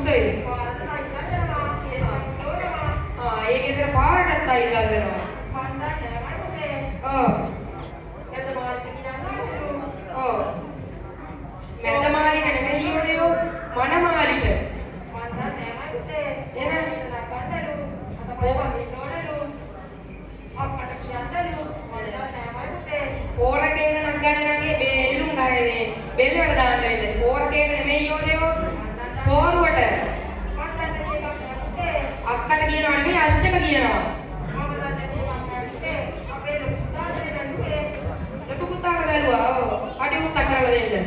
උසයි. ඒක ගෙදර පාරටත් අයිල්ලා දෙනවා. ඔව්. ඔව්. මැදමාලිට නෙමෙයි යෝදයෝ මනමාලිට. එන පෝරකේන නම් ගන්න නම් මේ බෙල්ලුම් ගහනේ බෙල්ල වල දාන්න වෙන්නේ. පෝරකේන නෙමෙයි යෝදයෝ පෝරුවට. අක්කට කියනවා නෙමෙයි අෂ්ටක කියනවා. ලොකු පුතාට බැලුවා. ඔව්. අඩි උත්තක් කරලා දෙන්න.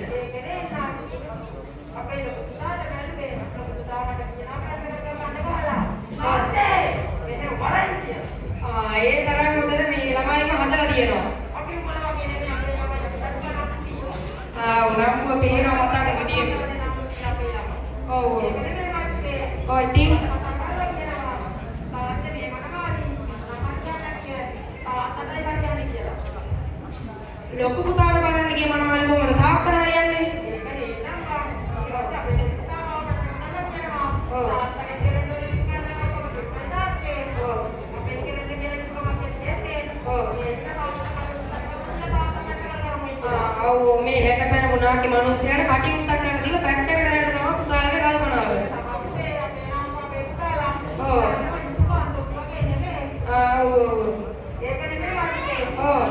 ඒ තරම් හොඳට මේ ළමයිම හදලා තියෙනවා. උනම්ම පේනවා මතක විදියට. ඔව්. ඔව් ඉතින් ලොකු පුතාට බලන්න ගිය මනමාලි කොහමද තාත්තට හරියන්නේ? ඔව්. ඔව් මේ හැටපැන මොනාකි මිනිස්යාට කටියුත්තක් ගන්න දීලා පැත්තට කරන්න තමයි පුතාලගේ කල්පනාව. ඔව්. ඔව්. ඒක නෙමෙයි වගේ. ඔව්.